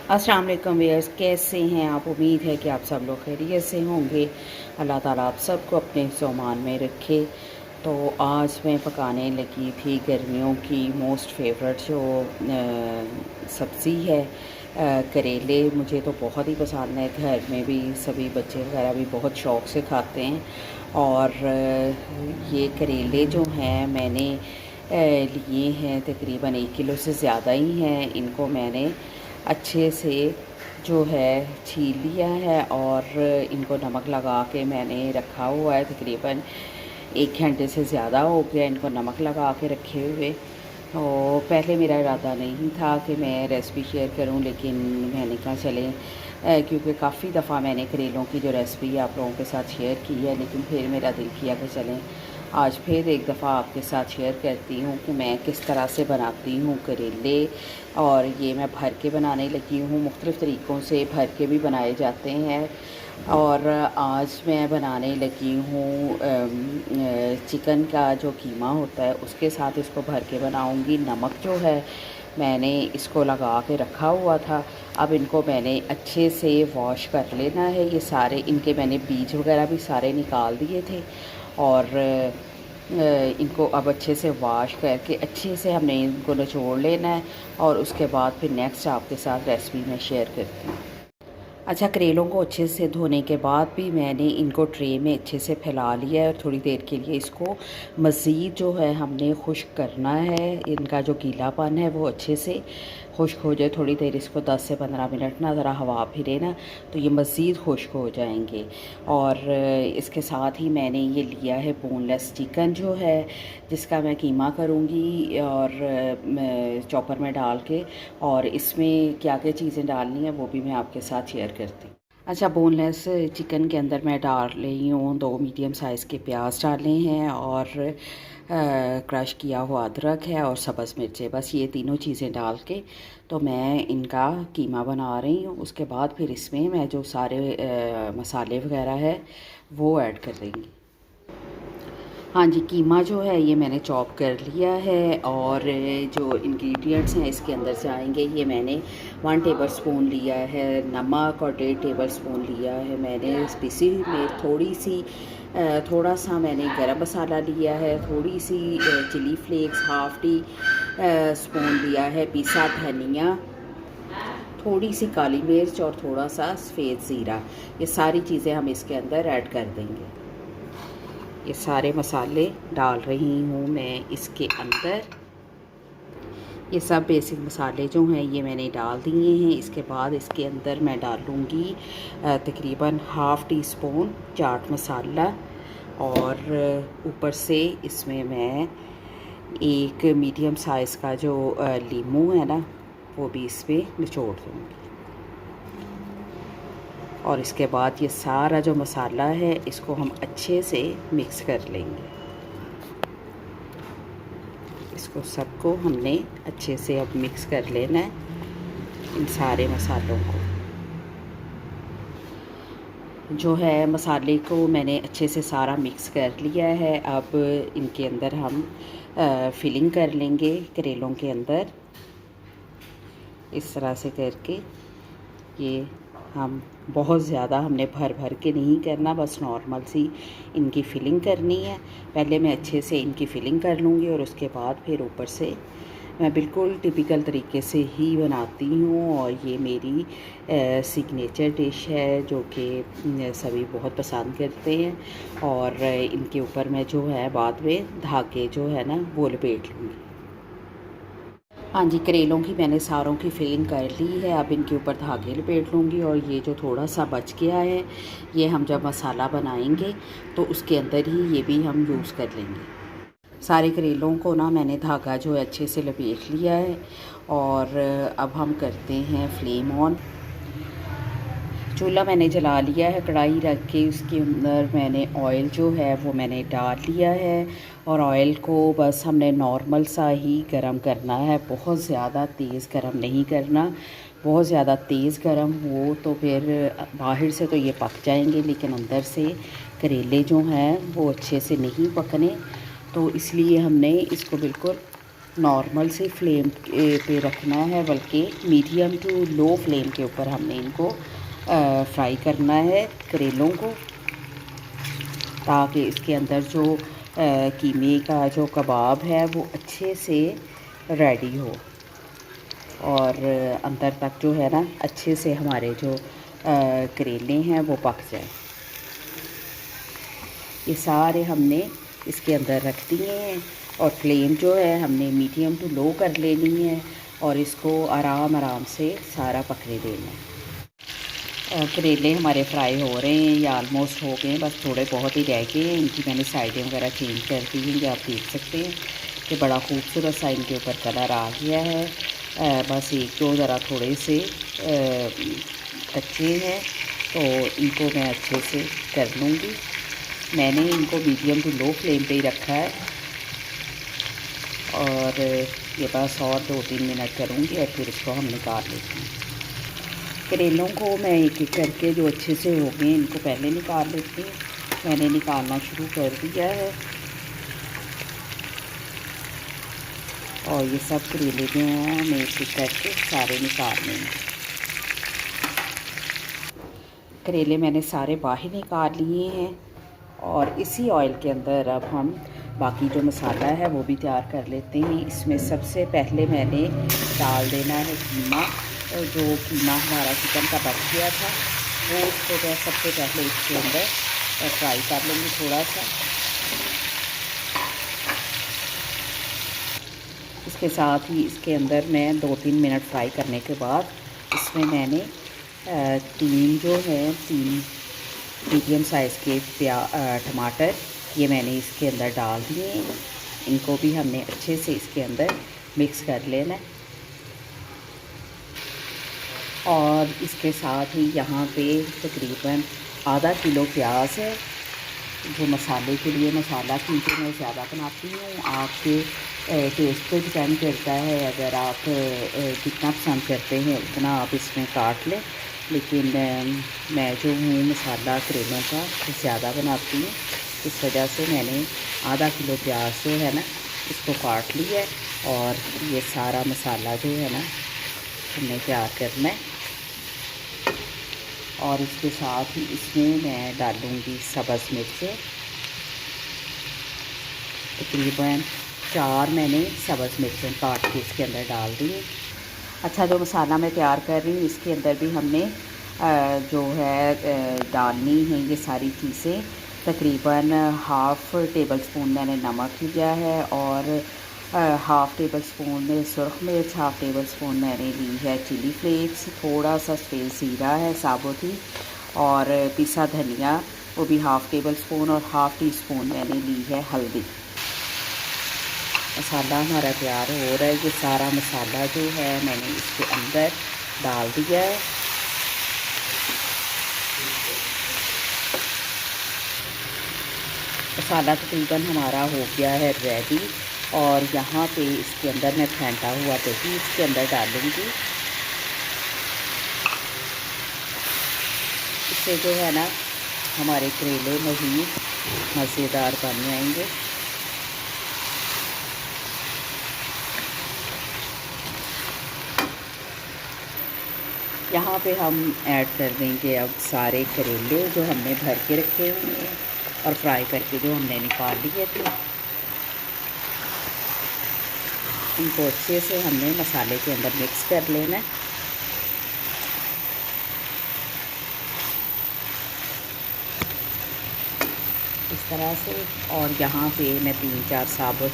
अस्सलाम वालेकुम व्यूअर्स, कैसे हैं आप? उम्मीद है कि आप सब लोग खैरियत से होंगे। अल्लाह ताला आप सबको अपने सामान में रखे। तो आज मैं पकाने लगी थी गर्मियों की मोस्ट फेवरेट जो सब्ज़ी है करेले। मुझे तो बहुत ही पसंद है, घर में भी सभी बच्चे वगैरह भी बहुत शौक़ से खाते हैं। और ये करेले जो हैं मैंने लिए हैं तकरीबन 1 किलो से ज़्यादा ही हैं। इनको मैंने अच्छे से जो है छील लिया है और इनको नमक लगा के मैंने रखा हुआ है। तकरीबन 1 घंटे से ज़्यादा हो गया इनको नमक लगा के रखे हुए। तो पहले मेरा इरादा नहीं था कि मैं रेसिपी शेयर करूं, लेकिन मैंने कहा चलें क्योंकि काफ़ी दफ़ा मैंने करेलों की जो रेसिपी आप लोगों के साथ शेयर की है, लेकिन फिर मेरा दिल किया कि चलें आज फिर एक दफ़ा आपके साथ शेयर करती हूँ कि मैं किस तरह से बनाती हूँ करेले। और ये मैं भर के बनाने लगी हूँ, मुख्तलिफ़ तरीक़ों से भर के भी बनाए जाते हैं। और आज मैं बनाने लगी हूँ चिकन का जो कीमा होता है उसके साथ इसको भर के बनाऊँगी। नमक जो है मैंने इसको लगा के रखा हुआ था। अब इनको मैंने अच्छे से वॉश कर लेना है। ये सारे इनके मैंने बीज वगैरह भी सारे निकाल दिए थे और इनको अब अच्छे से वॉश करके अच्छे से हमने इनको निचोड़ लेना है और उसके बाद फिर नेक्स्ट आपके साथ रेसिपी मैं शेयर करती हूँ। अच्छा, करेलों को अच्छे से धोने के बाद भी मैंने इनको ट्रे में अच्छे से फैला लिया है और थोड़ी देर के लिए इसको मज़ीद जो है हमने खुश्क करना है। इनका जो गीलापन है वो अच्छे से खुश्क हो जाए। थोड़ी देर इसको 10 से 15 मिनट ना ज़रा हवा फिरे ना तो ये मज़ीद खुश्क हो जाएंगे। और इसके साथ ही मैंने ये लिया है बोनलेस चिकन जो है जिसका मैं कीमा करूँगी और चॉपर में डाल के, और इसमें क्या क्या चीज़ें डालनी है वो भी मैं आपके साथ शेयर करती हूँ। अच्छा, बोनलेस चिकन के अंदर मैं डाल रही हूँ 2 मीडियम साइज़ के प्याज डाले हैं और क्रश किया हुआ अदरक है और सब्ज़ मिर्चें। बस ये तीनों चीज़ें डाल के तो मैं इनका कीमा बना रही हूँ। उसके बाद फिर इसमें मैं जो सारे मसाले वगैरह है वो ऐड कर देंगी। हाँ जी, कीमा जो है ये मैंने चॉप कर लिया है और जो इंग्रेडिएंट्स हैं इसके अंदर से आएंगे। ये मैंने 1 टेबलस्पून लिया है नमक और 1.5 टेबलस्पून लिया है मैंने स्पाइसी में थोड़ा सा मैंने गरम मसाला लिया है, थोड़ी सी chilli flakes, half teaspoon लिया है पिसा धनिया, थोड़ी सी काली मिर्च और थोड़ा सा सफ़ेद ज़ीरा। ये सारी चीज़ें हम इसके अंदर ऐड कर देंगे। ये सारे मसाले डाल रही हूँ मैं इसके अंदर। ये सब बेसिक मसाले जो हैं ये मैंने डाल दिए हैं। इसके बाद इसके अंदर मैं डालूँगी तकरीबन half tea spoon chaat masala और ऊपर से इसमें मैं एक मीडियम साइज़ का जो लीमू है ना वो भी इसमें निचोड़ दूँगी। और इसके बाद ये सारा जो मसाला है इसको हम अच्छे से मिक्स कर लेंगे। इसको सबको हमने अच्छे से अब मिक्स कर लेना है, इन सारे मसालों को। जो है मसाले को मैंने अच्छे से सारा मिक्स कर लिया है। अब इनके अंदर हम फिलिंग कर लेंगे करेलों के अंदर इस तरह से करके। ये हम बहुत ज़्यादा हमने भर भर के नहीं करना, बस नॉर्मल सी इनकी फ़िलिंग करनी है। पहले मैं अच्छे से इनकी फ़िलिंग कर लूँगी और उसके बाद फिर ऊपर से मैं बिल्कुल टिपिकल तरीके से ही बनाती हूँ। और ये मेरी सिग्नेचर डिश है जो कि सभी बहुत पसंद करते हैं। और इनके ऊपर मैं जो है बाद में धागे जो है ना वो लपेट लूँगी। हाँ जी, करेलों की मैंने सारों की फिलिंग कर ली है। अब इनके ऊपर धागे लपेट लूँगी और ये जो थोड़ा सा बच गया है ये हम जब मसाला बनाएंगे तो उसके अंदर ही ये भी हम यूज़ कर लेंगे। सारे करेलों को ना मैंने धागा जो है अच्छे से लपेट लिया है और अब हम करते हैं फ्लेम ऑन। चूल्हा मैंने जला लिया है, कढ़ाई रख के उसके अंदर मैंने ऑयल जो है वो मैंने डाल लिया है। और ऑयल को बस हमने नॉर्मल सा ही गरम करना है, बहुत ज़्यादा तेज़ गरम नहीं करना। बहुत ज़्यादा तेज़ गरम हो तो फिर बाहर से तो ये पक जाएंगे लेकिन अंदर से करेले जो हैं वो अच्छे से नहीं पकने। तो इसलिए हमने इसको बिल्कुल नॉर्मल से फ्लेम पे रखना है, बल्कि मीडियम टू लो फ्लेम के ऊपर हमने इनको फ्राई करना है करेलों को, ताकि इसके अंदर जो कीमे का जो कबाब है वो अच्छे से रेडी हो और अंदर तक जो है ना अच्छे से हमारे जो करेले हैं वो पक जाए। ये सारे हमने इसके अंदर रख दिए हैं और फ्लेम जो है हमने मीडियम टू लो कर लेनी है और इसको आराम आराम से सारा पकने देना है। करेले हमारे फ्राई हो रहे हैं या ऑलमोस्ट हो गए हैं, बस थोड़े बहुत ही रह गए हैं। इनकी मैंने साइडें वगैरह चेंज कर दी हैं, जो आप देख सकते हैं कि बड़ा खूबसूरत सा इनके ऊपर कलर आ गया है। बस एक दो ज़रा थोड़े से कच्चे हैं, तो इनको मैं अच्छे से कर लूँगी। मैंने इनको मीडियम टू लो फ्लेम पे ही रखा है और ये बस और 2-3 मिनट करूँगी और फिर इसको हम निकाल लेते हैं। करेलों को मैं एक एक करके जो अच्छे से हो गए इनको पहले निकाल लेती हूँ। मैंने निकालना शुरू कर दिया है और ये सब करेले जो हैं मैं एक एक करके सारे निकाल लेंगे। करेले मैंने सारे बाहर निकाल लिए हैं और इसी ऑयल के अंदर अब हम बाकी जो मसाला है वो भी तैयार कर लेते हैं। इसमें सबसे पहले मैंने डाल देना है कीमा, जो कीमा हमारा चिकन का बच गया था वो उसको मैं सबसे पहले इसके अंदर फ्राई कर लूँगी थोड़ा सा। इसके साथ ही इसके अंदर मैं 2-3 मिनट फ्राई करने के बाद इसमें मैंने तीन मीडियम साइज़ के टमाटर ये मैंने इसके अंदर डाल दिए हैं। इनको भी हमने अच्छे से इसके अंदर मिक्स कर लेना है और इसके साथ ही यहाँ पे तकरीबन आधा किलो प्याज है। जो मसाले के लिए मसाला क्योंकि मैं ज़्यादा बनाती हूँ, आपके टेस्ट पे डिपेंड करता है। अगर आप जितना पसंद करते हैं उतना आप इसमें काट लें, लेकिन मैं जो हूँ मसाला करेलों का ज़्यादा बनाती हूँ, इस वजह से मैंने आधा किलो प्याज जो है ना इसको काट लिया है और ये सारा मसाला जो है ना हमने तैयार करना है। और इसके साथ ही इसमें मैं डालूँगी सब्ज़ मिर्चें, तकरीबन 4 मैंने सब्ज़ मिर्चें काट के इसके अंदर डाल दी। अच्छा, जो मसाला मैं तैयार कर रही हूँ इसके अंदर भी हमने जो है डालनी है ये सारी चीज़ें। तकरीबन हाफ़ टेबल स्पून मैंने नमक लिया है और हाफ़ टेबल स्पून सुरख मिर्च, हाफ़ टेबल स्पून मैंने ली है चिली फ्लेक्स, थोड़ा सा सफ़ेद ज़ीरा है साबुत ही और पिसा धनिया वो भी हाफ़ टेबल स्पून और हाफ़ टी स्पून मैंने ली है हल्दी। मसाला हमारा तैयार हो रहा है। ये सारा मसाला जो है मैंने इसके अंदर डाल दिया है। मसाला तकरीबन हमारा हो गया है रेडी और यहाँ पे इसके अंदर मैं फेंटा हुआ दही इसके अंदर डालूँगी। इससे जो है ना हमारे करेले मज़ीद मज़ेदार बन जाएंगे। यहाँ पे हम ऐड कर देंगे अब सारे करेले जो हमने भर के रखे हुए हैं और फ्राई करके जो हमने निकाल लिए थे। इनको अच्छे से हमने मसाले के अंदर मिक्स कर लेना है। इस तरह से। और यहाँ पे मैं 3-4 साबुत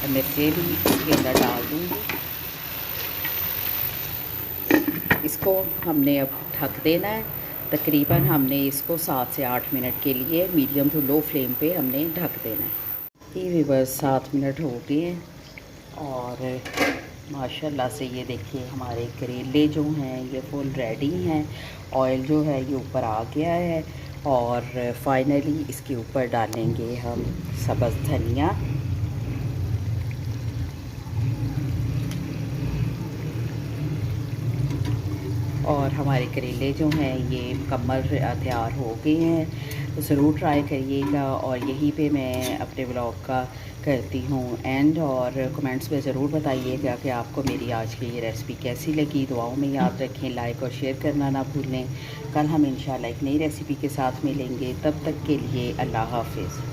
मिर्चें भी इसके अंदर डाल दूँगी। इसको हमने अब ढक देना है। तकरीबन हमने इसको 7 से 8 मिनट के लिए मीडियम टू लो फ्लेम पे हमने ढक देना है। ये भी बस 7 मिनट हो गए हैं और माशाल्लाह से ये देखिए हमारे करेले जो हैं ये फुल रेडी हैं। ऑयल जो है ये ऊपर आ गया है और फाइनली इसके ऊपर डालेंगे हम सब्ज़ धनिया। और हमारे करेले जो हैं ये मुकम्मल तैयार हो गए हैं। तो ज़रूर ट्राई करिएगा और यहीं पे मैं अपने व्लॉग का करती हूँ एंड, और कमेंट्स में ज़रूर बताइएगा कि आपको मेरी आज की ये रेसिपी कैसी लगी। दुआओं में याद रखें, लाइक और शेयर करना ना भूलें। कल हम इंशाल्लाह एक नई रेसिपी के साथ मिलेंगे, तब तक के लिए अल्लाह हाफ़िज़।